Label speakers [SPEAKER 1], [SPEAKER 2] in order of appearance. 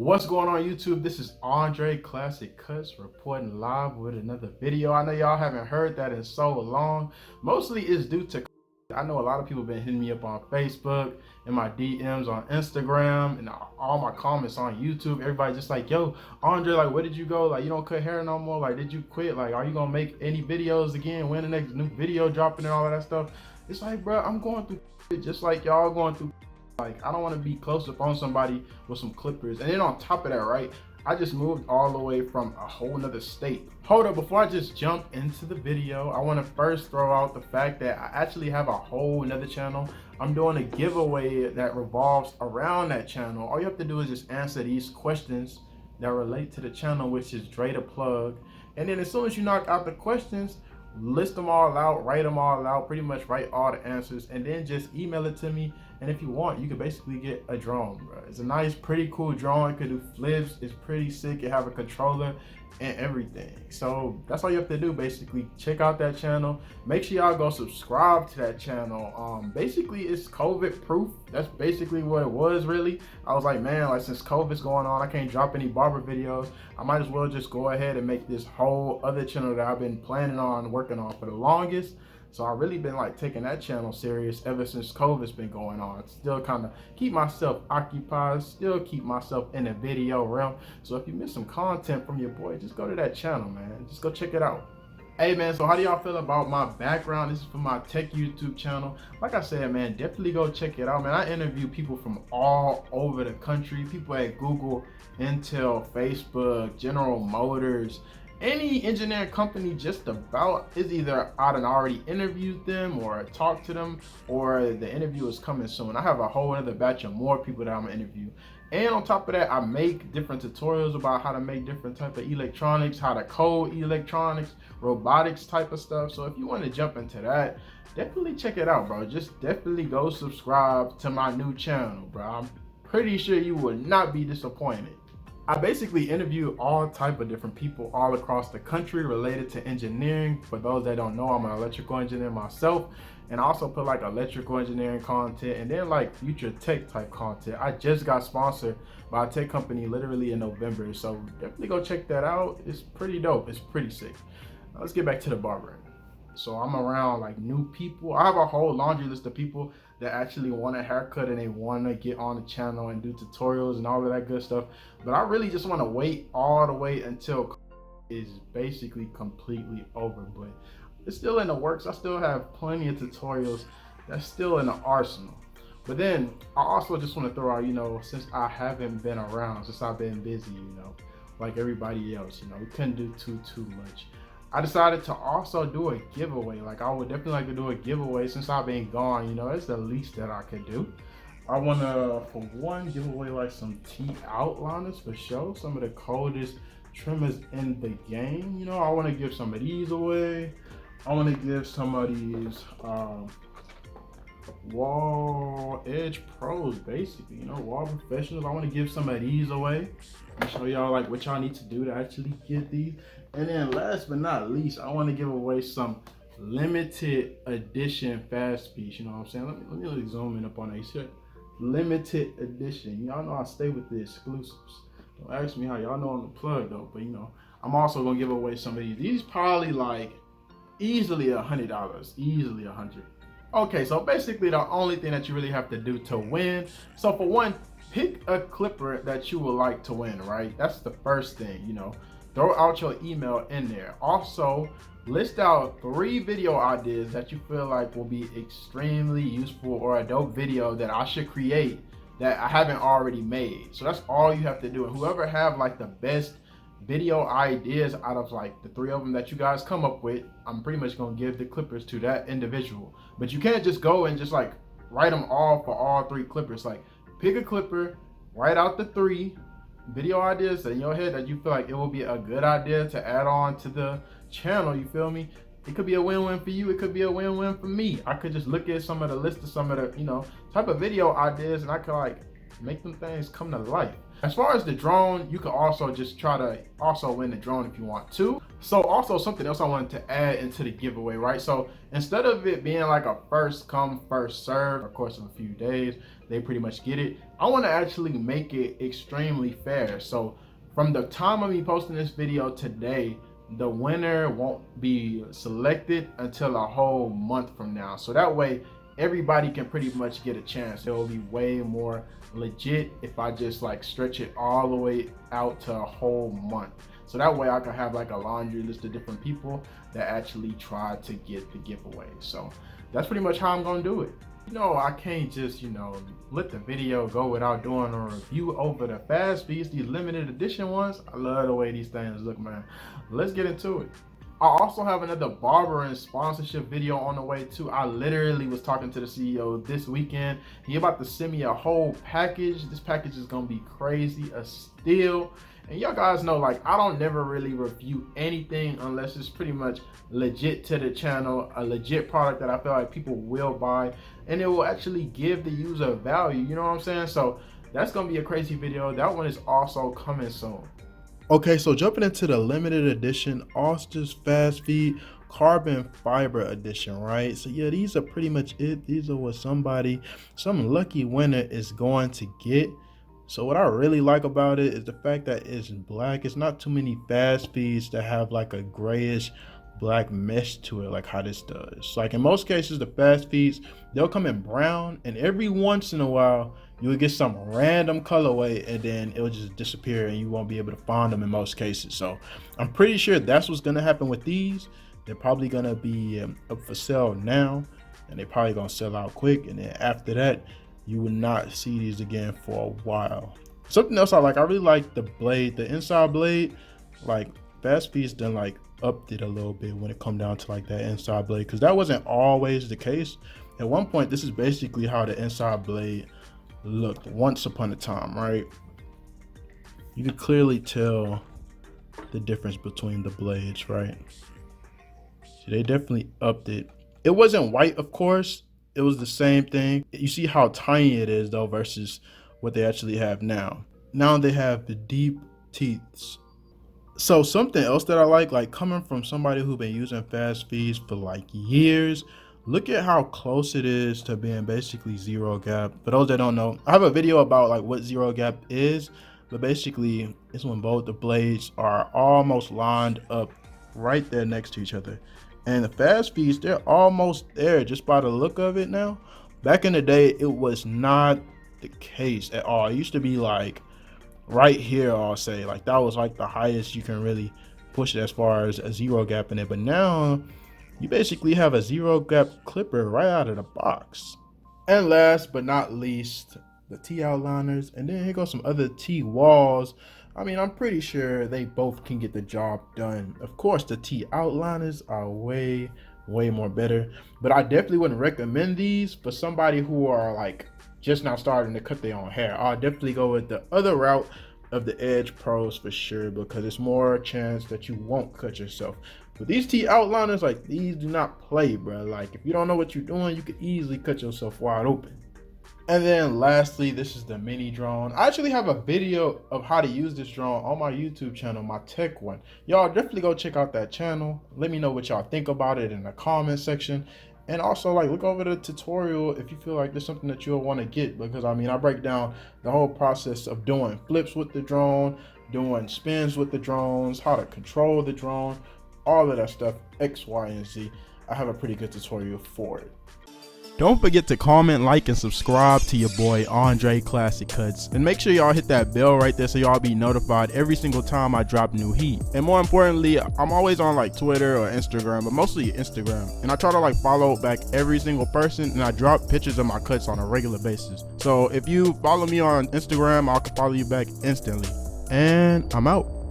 [SPEAKER 1] What's going on YouTube? This is Andre Classic Cuts reporting live with another video. I know y'all haven't heard that in so long. Mostly it's due to I know a lot of people been hitting me up on Facebook and my DMs on Instagram and all my comments on YouTube. Everybody just like, yo, Andre, like, where did you go? Like, you don't cut hair no more. Like, did you quit? Like, are you gonna make any videos again? When the next new video dropping and all of that stuff? It's like, bro, I'm going through it just like y'all going through. Like, I don't want to be close up on somebody with some clippers. And then on top of that, right, I just moved all the way from a whole nother state. Hold up, before I just jump into the video, I want to first throw out the fact that I actually have a whole nother channel. I'm doing a giveaway that revolves around that channel. All you have to do is just answer these questions that relate to the channel, which is DreThePlug. And then as soon as you knock out the questions, list them all out, write them all out, pretty much write all the answers, and then just email it to me. And if you want, you can basically get a drone, bro. It's a nice, pretty cool drone. It could do flips. It's pretty sick. It have a controller and everything. So that's all you have to do, basically. Check out that channel. Make sure y'all go subscribe to that channel. Basically, it's COVID proof. That's basically what it was, really. I was like, man, like, since COVID's going on, I can't drop any barber videos. I might as well just go ahead and make this whole other channel that I've been planning on working on for the longest. So I've really been like taking that channel serious ever since COVID's been going on. Still kind of keep myself occupied, still keep myself in the video realm. So if you miss some content from your boy, just go to that channel, man. Just go check it out. Hey man, so how do y'all feel about my background? This is for my tech YouTube channel. Like I said, man, definitely go check it out, man. I interview people from all over the country. People at Google, Intel, Facebook, General Motors, any engineering company just about. Is either I done already interviewed them or talked to them, or the interview is coming soon. I have a whole other batch of more people that I'm gonna interview. And on top of that, I make different tutorials about how to make different type of electronics, how to code electronics, robotics type of stuff. So if you want to jump into that, definitely check it out, bro. Just definitely go subscribe to my new channel, bro. I'm pretty sure you will not be disappointed. I basically interview all type of different people all across the country related to engineering. For those that don't know, I'm an electrical engineer myself, and I also put like electrical engineering content and then like future tech type content. I just got sponsored by a tech company literally in November, so definitely go check that out. It's pretty dope. It's pretty sick. Now let's get back to the barbering. So I'm around like new people. I have a whole laundry list of people that actually want a haircut and they want to get on the channel and do tutorials and all of that good stuff. But I really just want to wait all the way until is basically completely over. But it's still in the works. I still have plenty of tutorials that's still in the arsenal. But then I also just want to throw out, you know, since I haven't been around, since I've been busy, you know, like everybody else, you know, we couldn't do too much. I decided to also do a giveaway. Like, I would definitely like to do a giveaway since I've been gone. You know, it's the least that I could do. I want to, for one, give away like some teeth outliners for show. Some of the coldest trimmers in the game. You know, I want to give some of these away. I want to give some of these wall edge pros, basically, you know, wall professionals. I want to give some of these away and show y'all like what y'all need to do to actually get these. And then last but not least, I want to give away some limited edition fast piece. You know what I'm saying? Let me zoom in up on that. You limited edition. Y'all know I stay with the exclusives. Don't ask me how. Y'all know I'm the plug though. But you know, I'm also gonna give away some of these. These probably like easily $100. Easily $100. Okay, so basically the only thing that you really have to do to win. So for one, pick a clipper that you would like to win, right? That's the first thing, you know. Throw out your email in there. Also, list out 3 video ideas that you feel like will be extremely useful or a dope video that I should create that I haven't already made. So that's all you have to do. And whoever have like the best video ideas out of like the 3 of them that you guys come up with, I'm pretty much gonna give the clippers to that individual. But you can't just go and just like write them all for all 3 clippers. Like, pick a clipper, write out the 3 video ideas in your head that you feel like it will be a good idea to add on to the channel. You feel me? It could be a win-win for you. It could be a win-win for me. I could just look at some of the list of some of the, you know, type of video ideas, and I could like make them things come to life. As far as the drone, you can also just try to also win the drone if you want to. So also something else I wanted to add into the giveaway, right? So instead of it being like a first come, first serve, of course, in a few days, they pretty much get it. I want to actually make it extremely fair. So from the time of me posting this video today, the winner won't be selected until a whole month from now. So that way, everybody can pretty much get a chance. It will be way more legit if I just like stretch it all the way out to a whole month. So that way I can have like a laundry list of different people that actually try to get the giveaway. So that's pretty much how I'm gonna do it. You know, I can't just, you know, let the video go without doing a review over the fast feeds, these limited edition ones. I love the way these things look, man. Let's get into it. I also have another barber and sponsorship video on the way too. I literally was talking to the CEO this weekend. He about to send me a whole package. This package is gonna be crazy, a steal. And y'all guys know, like, I don't never really review anything unless it's pretty much legit to the channel, a legit product that I feel like people will buy, and it will actually give the user value, you know what I'm saying? So that's gonna be a crazy video. That one is also coming soon. Okay, so jumping into the limited edition Oster's Fast Feed Carbon Fiber Edition, right? So yeah, these are pretty much it. These are what some lucky winner is going to get. So what I really like about it is the fact that it's black. It's not too many fast feeds that have like a grayish black mesh to it like how this does. Like in most cases, the fast feeds, they'll come in brown, and every once in a while you will get some random colorway and then it'll just disappear and you won't be able to find them in most cases. So I'm pretty sure that's what's gonna happen with these. They're probably gonna be up for sale now, and they're probably gonna sell out quick, and then after that you will not see these again for a while. Something else I like, I really like the blade, the inside blade. Like fast feeds done like upped it a little bit when it come down to like that inside blade, because that wasn't always the case. At one point, this is basically how the inside blade looked once upon a time, right? You could clearly tell the difference between the blades, right? So they definitely upped it. It wasn't white, of course. It was the same thing. You see how tiny it is though versus what they actually have now. Now they have the deep teeths. So something else that I like coming from somebody who's been using fast feeds for like years, look at how close it is to being basically zero gap. For those that don't know, I have a video about like what zero gap is, but basically it's when both the blades are almost lined up right there next to each other. And the fast feeds, they're almost there just by the look of it now. Back in the day, it was not the case at all. It used to be like right here, I'll say, like that was like the highest you can really push it as far as a zero gap in it. But now you basically have a zero gap clipper right out of the box. And last but not least, the T outliners, and then here goes some other T walls. I mean, I'm pretty sure they both can get the job done. Of course, the T outliners are way more better, but I definitely wouldn't recommend these for somebody who are like just now starting to cut their own hair. I'll definitely go with the other route of the Edge Pros for sure, because it's more chance that you won't cut yourself. But these T outliners, like these do not play, bro. Like if you don't know what you're doing, you could easily cut yourself wide open. And then lastly, this is the mini drone. I actually have a video of how to use this drone on my YouTube channel, my tech one. Y'all definitely go check out that channel. Let me know what y'all think about it in the comment section. And also like look over the tutorial if you feel like there's something that you'll want to get, because I mean I break down the whole process of doing flips with the drone, doing spins with the drones, how to control the drone, all of that stuff, X, Y, and Z. I have a pretty good tutorial for it. Don't forget to comment, like, and subscribe to your boy Andre Classic Cuts, and make sure y'all hit that bell right there so y'all be notified every single time I drop new heat. And more importantly, I'm always on like Twitter or Instagram, but mostly Instagram, and I try to like follow back every single person, and I drop pictures of my cuts on a regular basis. So if you follow me on Instagram, I'll follow you back instantly. And I'm out.